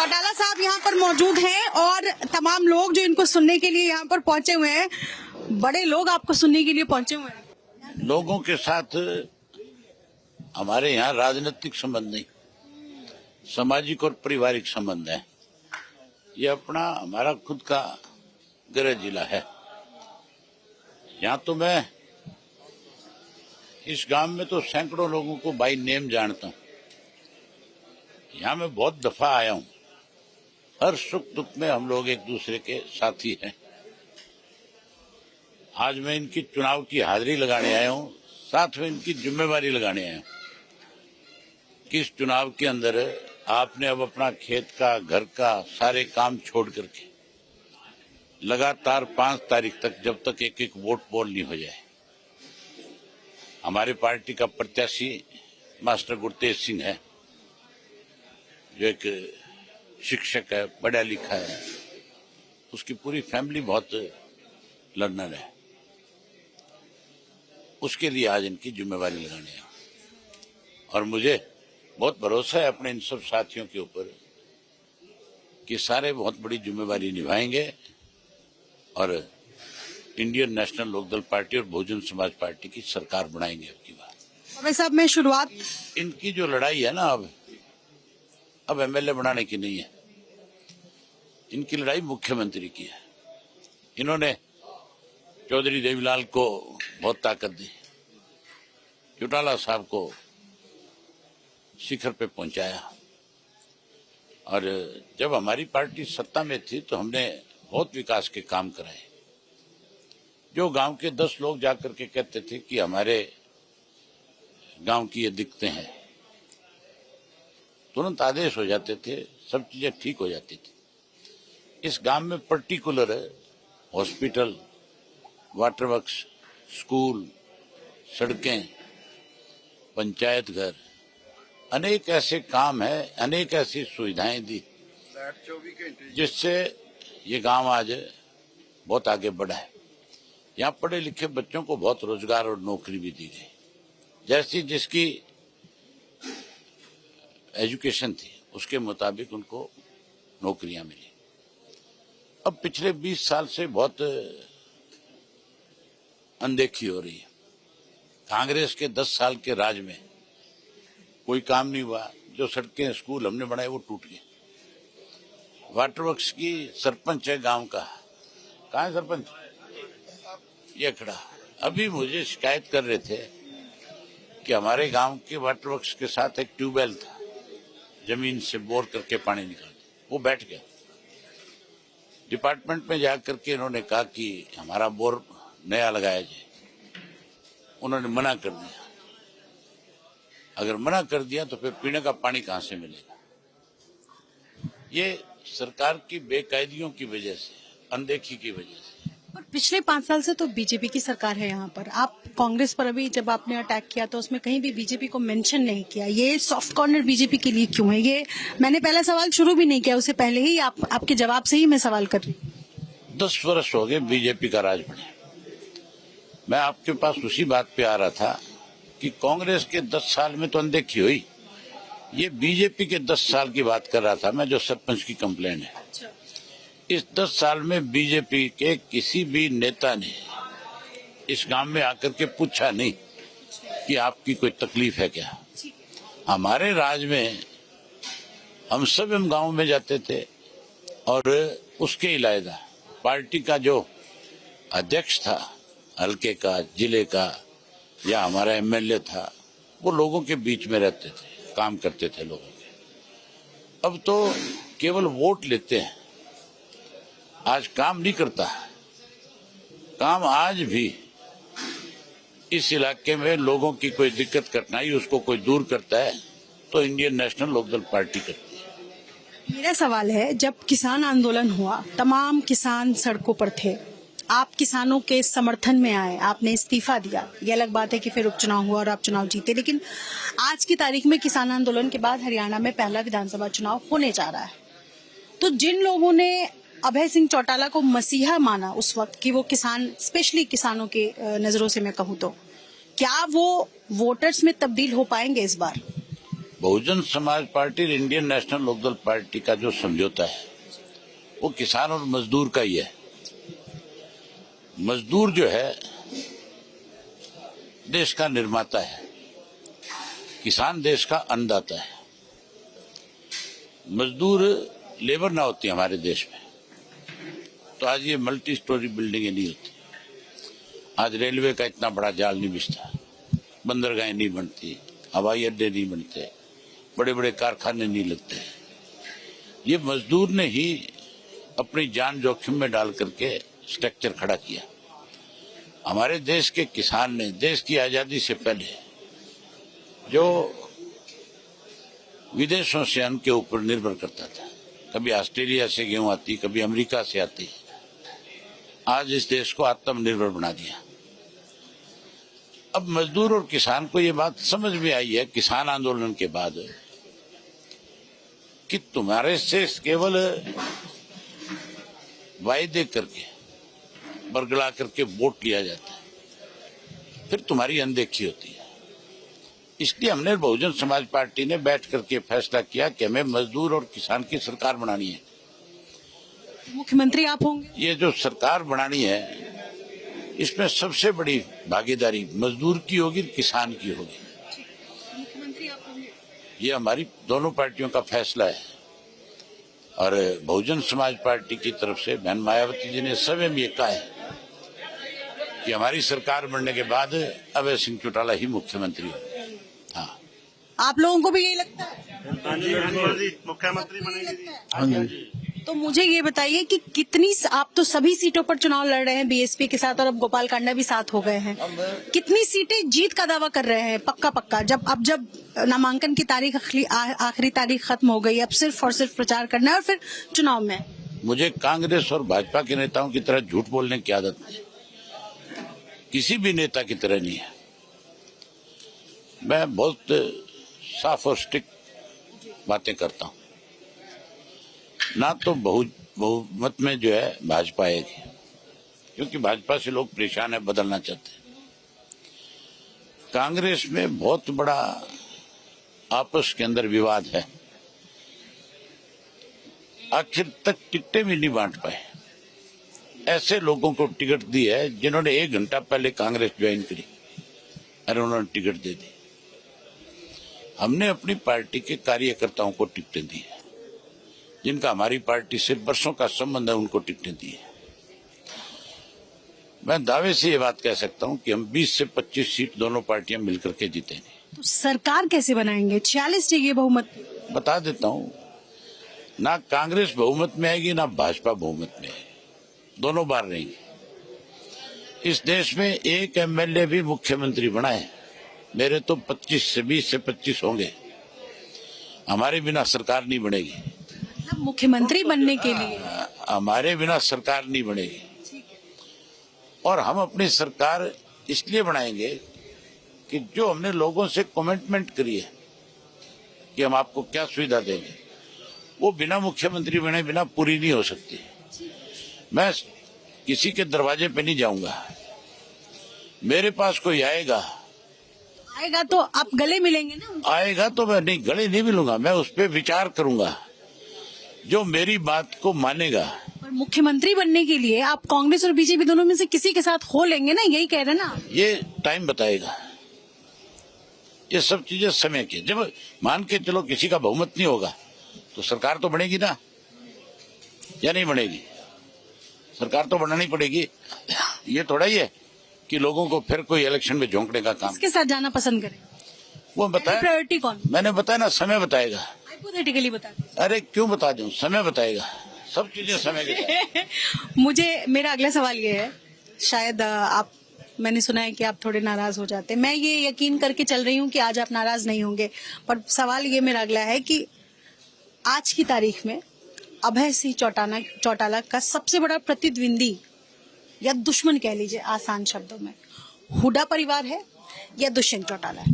चौटाला साहब यहाँ पर मौजूद हैं और तमाम लोग जो इनको सुनने के लिए यहाँ पर पहुंचे हुए हैं, बड़े लोग आपको सुनने के लिए पहुंचे हुए हैं। लोगों के साथ हमारे यहाँ राजनीतिक संबंध नहीं, सामाजिक और पारिवारिक संबंध है। ये अपना हमारा खुद का गृह जिला है। यहाँ तो मैं इस गांव में तो सैकड़ों लोगों को बाय नेम जानता हूँ। यहाँ मैं बहुत दफा आया हूँ। हर सुख दुख में हम लोग एक दूसरे के साथी हैं। आज मैं इनकी चुनाव की हाजिरी लगाने आया हूँ, साथ में इनकी जिम्मेवारी लगाने आया हूँ कि इस चुनाव के अंदर आपने अब अपना खेत का, घर का सारे काम छोड़ करके लगातार 5 तारीख तक, जब तक एक एक वोट पोल नहीं हो जाए, हमारी पार्टी का प्रत्याशी मास्टर गुरतेज सिंह है, जो एक शिक्षक है, पढ़ा लिखा है, उसकी पूरी फैमिली बहुत लर्नर है। उसके लिए आज इनकी जिम्मेवारी लगाने हैं और मुझे बहुत भरोसा है अपने इन सब साथियों के ऊपर कि सारे बहुत बड़ी जिम्मेवारी निभाएंगे और इंडियन नेशनल लोकदल पार्टी और बहुजन समाज पार्टी की सरकार बनाएंगे। आपकी बात अबे साहब, मैं शुरुआत इनकी जो लड़ाई है ना, अब एमएलए बनाने की नहीं है, इनकी लड़ाई मुख्यमंत्री की है। इन्होंने चौधरी देवीलाल को बहुत ताकत दी, चौटाला साहब को शिखर पे पहुंचाया और जब हमारी पार्टी सत्ता में थी तो हमने बहुत विकास के काम कराए। जो गांव के 10 लोग जाकर के कहते थे कि हमारे गांव की ये दिक्कतें हैं, तुरंत आदेश हो जाते थे, सब चीजें ठीक हो जाती थी। इस गांव में particular hospital, water works, school, सड़कें, पंचायत घर, अनेक ऐसे काम है, अनेक ऐसी सुविधाएं दी जिससे ये गांव आज बहुत आगे बढ़ा है। यहाँ पढ़े लिखे बच्चों को बहुत रोजगार और नौकरी भी दी गई, जैसी जिसकी एजुकेशन थी उसके मुताबिक उनको नौकरियां मिली। अब पिछले 20 साल से बहुत अनदेखी हो रही है। कांग्रेस के 10 साल के राज में कोई काम नहीं हुआ। जो सड़कें, स्कूल हमने बनाए वो टूट गए। वाटर वर्क्स की सरपंच है गांव का, कहाँ है सरपंच? ये खड़ा। अभी मुझे शिकायत कर रहे थे कि हमारे गांव के वाटर वर्क्स के साथ एक ट्यूबवेल था, जमीन से बोर करके पानी निकालते, वो बैठ गया। डिपार्टमेंट में जाकर के इन्होंने कहा कि हमारा बोर नया लगाया जाए, उन्होंने मना कर दिया। अगर मना कर दिया तो फिर पीने का पानी कहां से मिलेगा? ये सरकार की बेकायदियों की वजह से, अनदेखी की वजह से। और पिछले 5 साल से तो बीजेपी की सरकार है यहाँ पर। आप कांग्रेस पर अभी जब आपने अटैक किया तो उसमें कहीं भी बीजेपी को मेंशन नहीं किया। ये सॉफ्ट कॉर्नर बीजेपी के लिए क्यों है? ये मैंने पहला सवाल शुरू भी नहीं किया, उससे पहले ही आपके जवाब से ही मैं सवाल कर रही हूँ। 10 वर्ष हो गए बीजेपी का राज बने। मैं आपके पास उसी बात पे आ रहा था कि कांग्रेस के 10 साल में तो अनदेखी हुई, ये बीजेपी के 10 साल की बात कर रहा था मैं, जो सरपंच की कंप्लेंट है। इस 10 साल में बीजेपी के किसी भी नेता ने इस गांव में आकर के पूछा नहीं कि आपकी कोई तकलीफ है क्या। हमारे राज में हम सब गांव में जाते थे और उसके अलावा पार्टी का जो अध्यक्ष था, हल्के का, जिले का, या हमारा एमएलए था, वो लोगों के बीच में रहते थे, काम करते थे लोगों के। अब तो केवल वोट लेते हैं, आज काम नहीं करता। काम आज भी इस इलाके में लोगों की कोई दिक्कत, कठिनाई, उसको कोई दूर करता है तो इंडियन नेशनल लोकदल पार्टी करती है। मेरा सवाल है, जब किसान आंदोलन हुआ, तमाम किसान सड़कों पर थे, आप किसानों के समर्थन में आए, आपने इस्तीफा दिया। ये अलग बात है कि फिर उपचुनाव हुआ और आप चुनाव जीते, लेकिन आज की तारीख में किसान आंदोलन के बाद हरियाणा में पहला विधानसभा चुनाव होने जा रहा है। तो जिन लोगों ने अभय सिंह चौटाला को मसीहा माना उस वक्त कि वो किसान, स्पेशली किसानों के नजरों से मैं कहूँ तो, क्या वो वोटर्स में तब्दील हो पाएंगे इस बार? बहुजन समाज पार्टी और इंडियन नेशनल लोकदल पार्टी का जो समझौता है वो किसान और मजदूर का ही है। मजदूर जो है देश का निर्माता है, किसान देश का अन्नदाता है। मजदूर लेबर ना होती हमारे देश में तो आज ये मल्टी स्टोरी बिल्डिंगें नहीं होती, आज रेलवे का इतना बड़ा जाल नहीं बिछता, बंदरगाहें नहीं बनती, हवाई अड्डे नहीं बनते, बड़े बड़े कारखाने नहीं लगते। ये मजदूर ने ही अपनी जान जोखिम में डाल करके स्ट्रक्चर खड़ा किया। हमारे देश के किसान ने देश की आजादी से पहले जो विदेशों से अन्न के ऊपर निर्भर करता था, कभी ऑस्ट्रेलिया से गेहूं आती, कभी अमेरिका से आती, आज इस देश को आत्मनिर्भर बना दिया। अब मजदूर और किसान को ये बात समझ में आई है किसान आंदोलन के बाद कि तुम्हारे से केवल वायदे करके बरगला करके वोट लिया जाता है, फिर तुम्हारी अनदेखी होती है। इसलिए हमने बहुजन समाज पार्टी ने बैठ करके फैसला किया कि हमें मजदूर और किसान की सरकार बनानी है। मुख्यमंत्री आप होंगे? ये जो सरकार बनानी है इसमें सबसे बड़ी भागीदारी मजदूर की होगी, किसान की होगी। मुख्यमंत्री आप होंगे? ये हमारी दोनों पार्टियों का फैसला है और बहुजन समाज पार्टी की तरफ से बहन मायावती जी ने स्वयं ये कहा है कि हमारी सरकार बनने के बाद अभय सिंह चौटाला ही मुख्यमंत्री हो। हाँ, आप लोगों को भी यही लगता है? मुख्यमंत्री हाँ जी। तो मुझे ये बताइए कि कितनी, आप तो सभी सीटों पर चुनाव लड़ रहे हैं बीएसपी के साथ और अब गोपाल कांडा भी साथ हो गए हैं, कितनी सीटें जीत का दावा कर रहे हैं पक्का? जब नामांकन की तारीख आखिरी तारीख खत्म हो गई, अब सिर्फ और सिर्फ प्रचार करना है और फिर चुनाव में। मुझे कांग्रेस और भाजपा के नेताओं की तरह झूठ बोलने की आदत नहीं, किसी भी नेता की तरह नहीं है। मैं बहुत साफ और स्ट्रिक्ट बातें करता हूं। ना तो बहुमत में जो है भाजपा आएगी, क्योंकि भाजपा से लोग परेशान है, बदलना चाहते हैं। कांग्रेस में बहुत बड़ा आपस के अंदर विवाद है, आखिर तक टिकटें भी नहीं बांट पाए। ऐसे लोगों को टिकट दी है जिन्होंने 1 घंटा पहले कांग्रेस ज्वाइन करी और उन्होंने टिकट दे दी। हमने अपनी पार्टी के कार्यकर्ताओं को टिकटें दी है, जिनका हमारी पार्टी से वर्षों का संबंध है, उनको टिकटें दी है। मैं दावे से ये बात कह सकता हूं कि हम 20 से 25 सीट दोनों पार्टियां मिलकर के जीतेंगे। तो सरकार कैसे बनाएंगे? 46 चाहिए बहुमत। बता देता हूं, ना कांग्रेस बहुमत में आएगी ना भाजपा बहुमत में आएगी, दोनों बार रहेंगी। इस देश में एक एमएलए भी मुख्यमंत्री बना है, मेरे तो 20 से 25 होंगे। हमारे बिना सरकार नहीं बनेगी। मुख्यमंत्री बनने के लिए हमारे बिना सरकार नहीं बनेगी। और हम अपनी सरकार इसलिए बनाएंगे कि जो हमने लोगों से कमिटमेंट करी है कि हम आपको क्या सुविधा देंगे, वो बिना मुख्यमंत्री बने बिना पूरी नहीं हो सकती। मैं किसी के दरवाजे पे नहीं जाऊंगा, मेरे पास कोई आएगा तो आप गले मिलेंगे ना? आएगा तो मैं नहीं, गले नहीं मिलूंगा, मैं उस पर विचार करूंगा जो मेरी बात को मानेगा। पर मुख्यमंत्री बनने के लिए आप कांग्रेस और बीजेपी दोनों में से किसी के साथ हो लेंगे ना, यही कह रहे ना? ये टाइम बताएगा, ये सब चीजें समय की। जब मान के चलो किसी का बहुमत नहीं होगा तो सरकार तो बनेगी ना, या नहीं बनेगी? सरकार तो बनानी पड़ेगी। ये थोड़ा ही है कि लोगों को फिर कोई इलेक्शन में झोंकने का काम। किसके साथ जाना पसंद करें? वो बताया, प्रायोरिटी कौन? मैंने बताया ना, समय बताएगा। हाइपोथेटिकली बता। अरे क्यों बता दूं, समय बताएगा, सब चीजें समय के। मुझे मेरा अगला सवाल ये है, शायद आप, मैंने सुना है कि आप थोड़े नाराज हो जाते हैं, मैं ये यकीन करके चल रही हूँ कि आज आप नाराज नहीं होंगे, पर सवाल ये मेरा अगला है कि आज की तारीख में अभय सिंह चौटाला का सबसे बड़ा प्रतिद्वंदी या दुश्मन कह लीजिए आसान शब्दों में, हुड्डा परिवार है या दुष्यंत चौटाला है?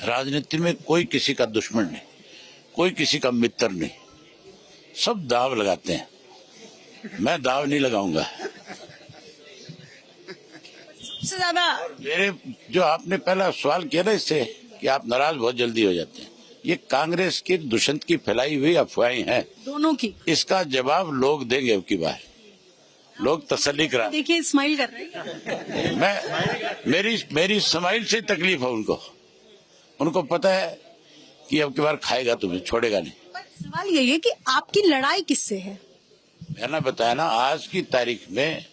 राजनीति में कोई किसी का दुश्मन नहीं, कोई किसी का मित्र नहीं, सब दाव लगाते हैं। मैं दाव नहीं लगाऊंगा। सबसे ज्यादा मेरे जो आपने पहला सवाल किया ना इससे कि आप नाराज बहुत जल्दी हो जाते हैं, ये कांग्रेस की दुष्यंत की फैलाई हुई अफवाहें हैं। दोनों की। इसका जवाब लोग देंगे अब की बार। लोग तसल्ली करा। देखिए स्माइल कर रहे हैं। मेरी स्माइल से तकलीफ है उनको। उनको पता है कि अब की बार खाएगा तुम्हें, छोड़ेगा नहीं। पर सवाल यही है कि आपकी लड़ाई किससे है? मैंने बताया ना, आज की तारीख में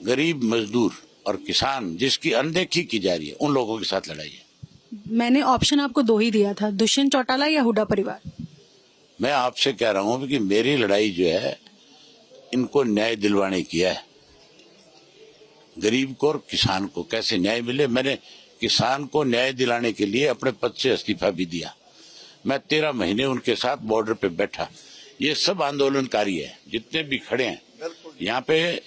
गरीब मजदूर और किसान जिसकी अनदेखी की जा रही है, उन लोगों के साथ लड़ाई है। मैंने ऑप्शन आपको दो ही दिया था, दुष्यंत चौटाला या हुड्डा परिवार। मैं आपसे कह रहा हूं कि मेरी लड़ाई जो है, इनको न्याय दिलवाने की है। गरीब को और किसान को कैसे न्याय मिले। मैंने किसान को न्याय दिलाने के लिए अपने पद से इस्तीफा भी दिया। मैं 13 महीने उनके साथ बॉर्डर पे बैठा। ये सब आंदोलनकारी है, जितने भी खड़े हैं यहाँ पे।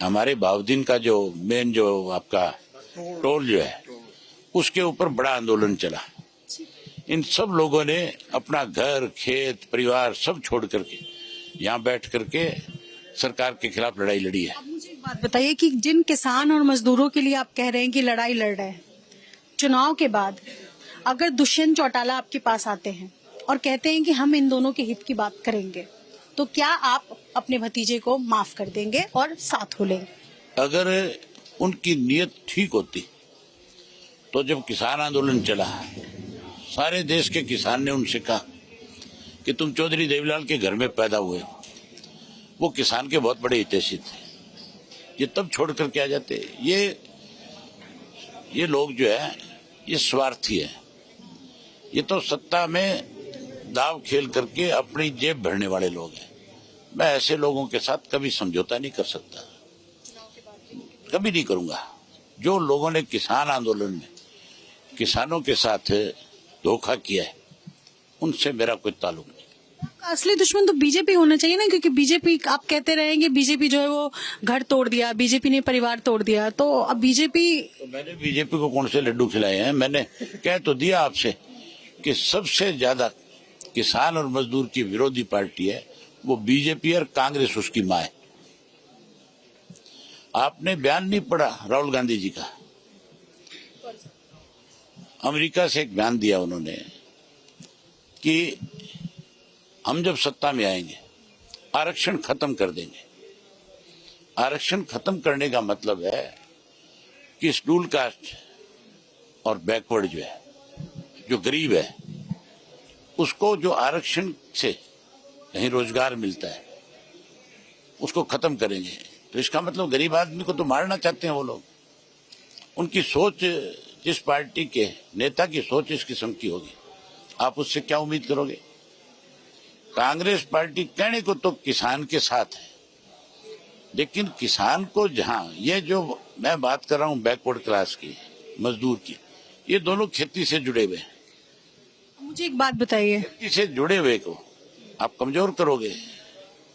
हमारे बाउद्दीन का जो मेन जो आपका टोल जो है, उसके ऊपर बड़ा आंदोलन चला। इन सब लोगों ने अपना घर, खेत, परिवार सब छोड़ करके यहाँ बैठ करके सरकार के खिलाफ लड़ाई लड़ी है। अब मुझे एक बात बताइए कि जिन किसान और मजदूरों के लिए आप कह रहे हैं कि लड़ाई लड़ रहे हैं, चुनाव के बाद अगर दुष्यंत चौटाला आपके पास आते हैं और कहते हैं कि हम इन दोनों के हित की बात करेंगे, तो क्या आप अपने भतीजे को माफ कर देंगे और साथ हो लेंगे? अगर उनकी नीयत ठीक होती तो जब किसान आंदोलन चला, सारे देश के किसान ने उनसे कहा कि तुम चौधरी देवीलाल के घर में पैदा हुए। वो किसान के बहुत बड़े हितैषी थे। ये तब छोड़ करके आ जाते। ये लोग जो है, ये स्वार्थी है। ये तो सत्ता में दाव खेल करके अपनी जेब भरने वाले लोग हैं। मैं ऐसे लोगों के साथ कभी समझौता नहीं कर सकता, कभी नहीं करूंगा। जो लोगों ने किसान आंदोलन में किसानों के साथ धोखा किया है, उनसे मेरा कोई ताल्लुक नहीं। आपका असली दुश्मन तो बीजेपी होना चाहिए ना, क्योंकि बीजेपी, आप कहते रहेंगे बीजेपी जो है वो घर तोड़ दिया, बीजेपी ने परिवार तोड़ दिया, तो अब बीजेपी। तो मैंने बीजेपी को कौन से लड्डू खिलाए हैं? मैंने कह तो दिया आपसे कि सबसे ज्यादा किसान और मजदूर की विरोधी पार्टी है वो बीजेपी और कांग्रेस उसकी मां है। आपने बयान नहीं पढ़ा राहुल गांधी जी का? अमेरिका से एक बयान दिया उन्होंने कि हम जब सत्ता में आएंगे आरक्षण खत्म कर देंगे। आरक्षण खत्म करने का मतलब है कि शेड्यूल कास्ट और बैकवर्ड जो है, जो गरीब है, उसको जो आरक्षण से कहीं रोजगार मिलता है उसको खत्म करेंगे। तो इसका मतलब गरीब आदमी को तो मारना चाहते हैं वो लोग। उनकी सोच, जिस पार्टी के नेता की सोच इस किस्म की होगी, आप उससे क्या उम्मीद करोगे? कांग्रेस पार्टी कहने को तो किसान के साथ है, लेकिन किसान को जहां, ये जो मैं बात कर रहा हूं बैकवर्ड क्लास की, मजदूर की, ये दोनों खेती से जुड़े हुए हैं। मुझे एक बात बताइए, खेती से जुड़े हुए को आप कमजोर करोगे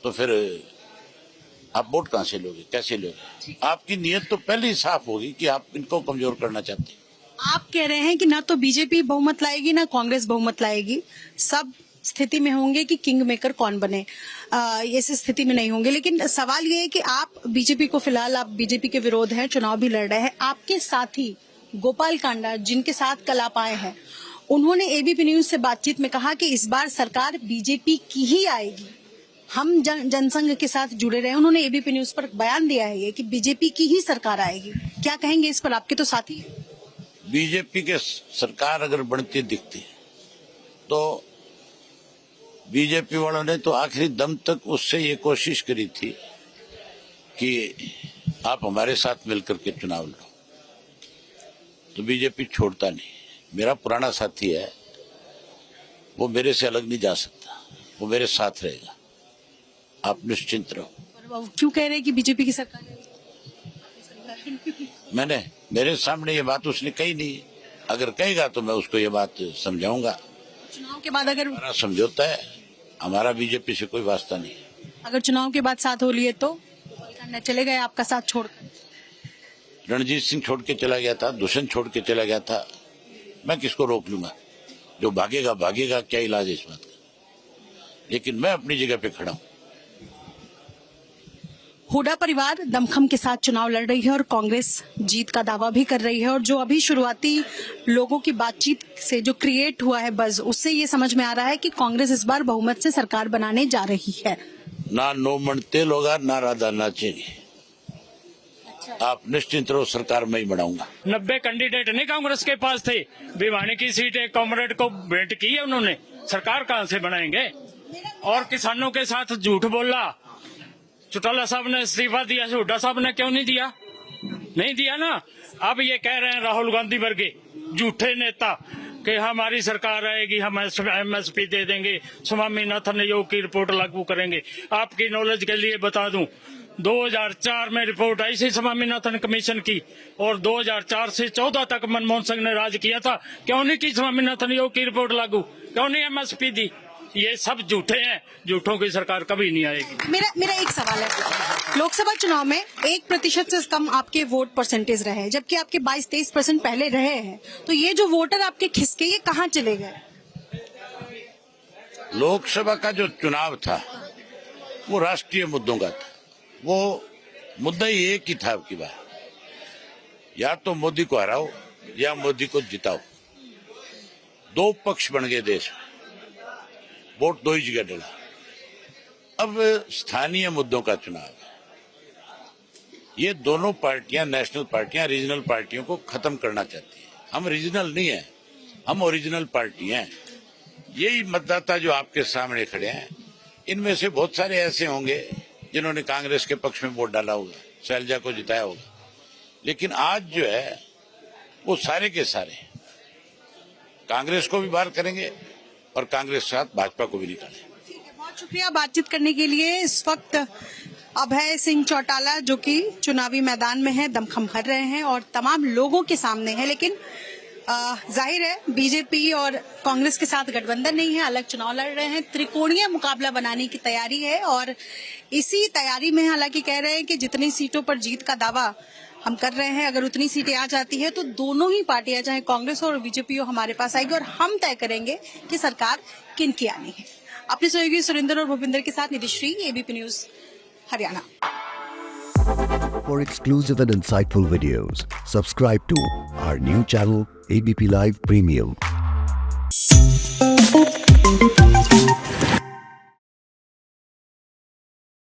तो फिर आप वोट कहां से लोगे, कैसे लोगे? आपकी नीयत तो पहले ही साफ होगी कि आप इनको कमजोर करना चाहते हैं। आप कह रहे हैं कि ना तो बीजेपी बहुमत लाएगी ना कांग्रेस बहुमत लाएगी, सब स्थिति में होंगे कि किंग मेकर कौन बने, इस स्थिति में नहीं होंगे। लेकिन सवाल ये है कि आप बीजेपी को, फिलहाल आप बीजेपी के विरोध हैं, चुनाव भी लड़ रहे हैं। आपके साथी गोपाल कांडा, जिनके साथ कल आप आए हैं, उन्होंने एबीपी न्यूज से बातचीत में कहा कि इस बार सरकार बीजेपी की ही आएगी। हम जनसंघ के साथ जुड़े रहे। उन्होंने एबीपी न्यूज पर बयान दिया है ये कि बीजेपी की ही सरकार आएगी। क्या कहेंगे इस पर? आपके तो साथी। बीजेपी के सरकार अगर बनती दिखती है तो बीजेपी वालों ने तो आखिरी दम तक उससे ये कोशिश करी थी कि आप हमारे साथ मिलकर के चुनाव लड़ो, तो बीजेपी छोड़ता नहीं। मेरा पुराना साथी है, वो मेरे से अलग नहीं जा सकता, वो मेरे साथ रहेगा। आप निश्चिंत रहो। क्यों कह रहे हैं कि बीजेपी की सरकार है? मेरे सामने ये बात उसने कही नहीं। अगर कहेगा तो मैं उसको ये बात समझाऊंगा। चुनाव के बाद अगर हमारा समझौता है, हमारा बीजेपी से कोई वास्ता नहीं है। अगर चुनाव के बाद साथ हो लिए तो चले गए आपका साथ छोड़कर? रणजीत सिंह छोड़ के चला गया था, दुष्यंत छोड़ के चला गया था, मैं किसको रोक लूंगा? जो भागेगा भागेगा, क्या इलाज है इस बात का? लेकिन मैं अपनी जगह पे खड़ा हूं। हुड्डा परिवार दमखम के साथ चुनाव लड़ रही है और कांग्रेस जीत का दावा भी कर रही है और जो अभी शुरुआती लोगों की बातचीत से जो क्रिएट हुआ है बज, उससे ये समझ में आ रहा है कि कांग्रेस इस बार बहुमत से सरकार बनाने जा रही है। ना 9 मन तेल होगा ना राधा ना चीनी। आप निश्चिंत रहो, सरकार में ही बनाऊंगा। 90 कैंडिडेट नहीं कांग्रेस के पास थे, भिवानी की सीट एक कॉमरेड को भेंट की है उन्होंने, सरकार कहां से बनाएंगे। और किसानों के साथ झूठ बोला, चौटाला साहब ने इस्तीफा दिया, हुड्डा साहब ने क्यों नहीं दिया? नहीं दिया ना। अब ये कह रहे हैं राहुल गांधी वर्गे झूठे नेता कि हमारी सरकार आएगी, हम MSP दे देंगे, स्वामीनाथन योग की रिपोर्ट लागू करेंगे। आपकी नॉलेज के लिए बता दूं, 2004 में रिपोर्ट आई थी स्वामीनाथन कमीशन की और 2004 से 14 तक मनमोहन सिंह ने राज किया था। क्यों नहीं की स्वामीनाथन योग की रिपोर्ट लागू? क्यों नहीं MSP दी? ये सब झूठे हैं, झूठों की सरकार कभी नहीं आएगी। मेरा एक सवाल है, लोकसभा चुनाव में 1% से कम आपके वोट परसेंटेज रहे, जबकि आपके 22-23% पहले रहे हैं, तो ये जो वोटर आपके खिसके ये कहाँ चले गए? लोकसभा का जो चुनाव था वो राष्ट्रीय मुद्दों का था। वो मुद्दा ही एक ही था अब की बार, या तो मोदी को हराओ या मोदी को जिताओ। 2 पक्ष बन गए देश में, वोट 2 ही जगह डला। अब स्थानीय मुद्दों का चुनाव है। ये दोनों पार्टियां, नेशनल पार्टियां रीजनल पार्टियों को खत्म करना चाहती हैं। हम रीजनल नहीं है, हम ओरिजिनल पार्टी हैं। यही मतदाता जो आपके सामने खड़े हैं, इनमें से बहुत सारे ऐसे होंगे जिन्होंने कांग्रेस के पक्ष में वोट डाला होगा, शैलजा को जिताया होगा, लेकिन आज जो है वो सारे के सारे कांग्रेस को भी बाहर करेंगे और कांग्रेस के साथ भाजपा को भी निकालें। बहुत शुक्रिया बातचीत करने के लिए। इस वक्त अभय सिंह चौटाला जो कि चुनावी मैदान में है, दमखम भर रहे हैं और तमाम लोगों के सामने है, लेकिन जाहिर है बीजेपी और कांग्रेस के साथ गठबंधन नहीं है, अलग चुनाव लड़ रहे हैं, त्रिकोणीय मुकाबला बनाने की तैयारी है और इसी तैयारी में हालांकि कह रहे हैं कि जितनी सीटों पर जीत का दावा हम कर रहे हैं, अगर उतनी सीटें आ जाती है तो दोनों ही पार्टियां, चाहे कांग्रेस और बीजेपी, हमारे पास आएगी और हम तय करेंगे कि सरकार किन की आनी है। अपने सहयोगी सुरेंद्र और भूपिंदर के साथ Nidhishree, ABP news, Haryana. For exclusive and insightful videos, subscribe to our new channel ABP Live Premium.